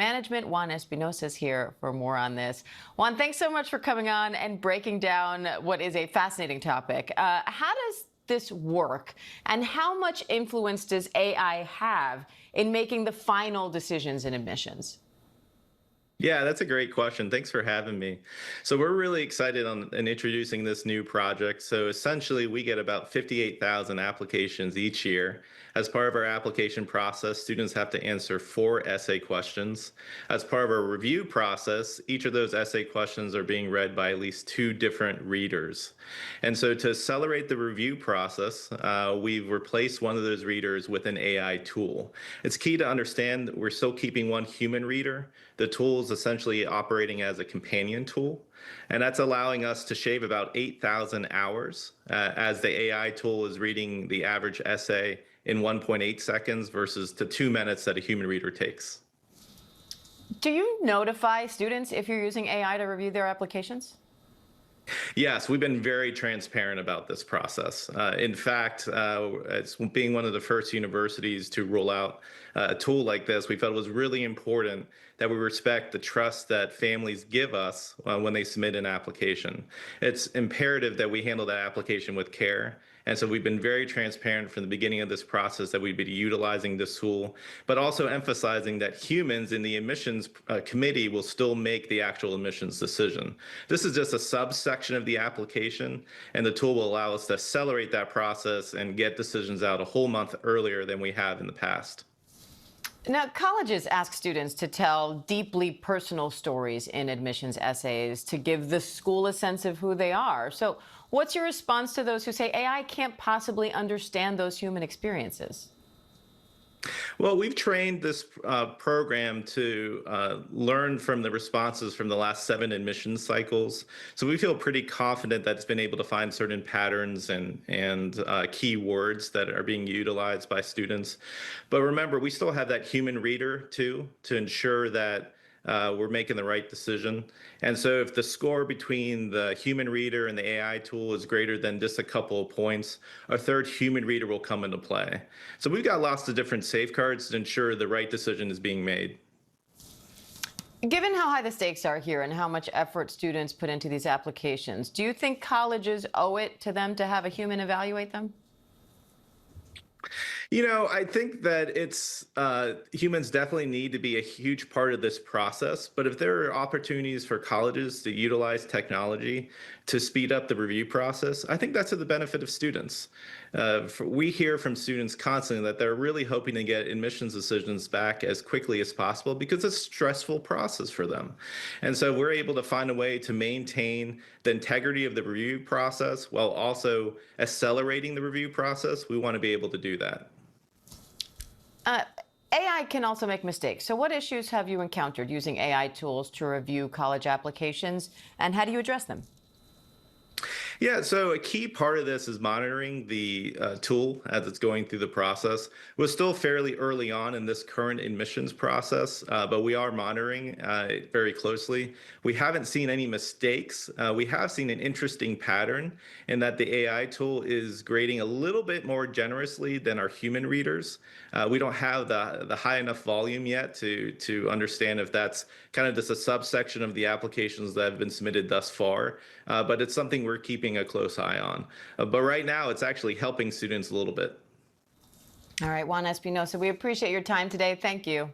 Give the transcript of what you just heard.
Management. Juan Espinosa is here for more on this. Juan, thanks so much for coming on and breaking down what is a fascinating topic. How does this work, and how much influence does AI have in making the final decisions in admissions? Yeah, that's a great question. Thanks for having me. So we're really excited in introducing this new project. So essentially, we get about 58,000 applications each year. As part of our application process, students have to answer 4 essay questions. As part of our review process, each of those essay questions are being read by at least 2 different readers. And so to accelerate the review process, we've replaced one of those readers with an AI tool. It's key to understand that we're still keeping one human reader. The tool is essentially operating as a companion tool, and that's allowing us to shave about 8,000 hours as the AI tool is reading the average essay in 1.8 seconds versus the 2 minutes that a human reader takes. Do you notify students if you're using AI to review their applications? Yes, we've been very transparent about this process. In fact, it's being one of the first universities to roll out a tool like this, we felt it was really important that we respect the trust that families give us when they submit an application. It's imperative that we handle that application with care. And so we've been very transparent from the beginning of this process that we'd be utilizing this tool, but also emphasizing that humans in the admissions committee will still make the actual admissions decision. This is just a subsection of the application, and the tool will allow us to accelerate that process and get decisions out a whole month earlier than we have in the past. Now, colleges ask students to tell deeply personal stories in admissions essays to give the school a sense of who they are. So what's your response to those who say AI can't possibly understand those human experiences? Well, we've trained this program to learn from the responses from the last 7 admissions cycles. So we feel pretty confident that it's been able to find certain patterns and key words that are being utilized by students. But remember, we still have that human reader too to ensure that we're making the right decision. And so if the score between the human reader and the AI tool is greater than just a couple of points, a third human reader will come into play. So we've got lots of different safeguards to ensure the right decision is being made. Given how high the stakes are here and how much effort students put into these applications, do you think colleges owe it to them to have a human evaluate them? I think that humans definitely need to be a huge part of this process. But if there are opportunities for colleges to utilize technology to speed up the review process, I think that's to the benefit of students. We hear from students constantly that they're really hoping to get admissions decisions back as quickly as possible because it's a stressful process for them. And so we're able to find a way to maintain the integrity of the review process while also accelerating the review process. We want to be able to do that. Uh, AI can also make mistakes. So what issues have you encountered using AI tools to review college applications, and how do you address them? Yeah, so a key part of this is monitoring the tool as it's going through the process. We're still fairly early on in this current admissions process, but we are monitoring it very closely. We haven't seen any mistakes. We have seen an interesting pattern in that the AI tool is grading a little bit more generously than our human readers. We don't have the high enough volume yet to understand if that's kind of just a subsection of the applications that have been submitted thus far, but it's something we're keeping a close eye on. But right now, it's actually helping students a little bit. All right, Juan Espinosa, we appreciate your time today. Thank you.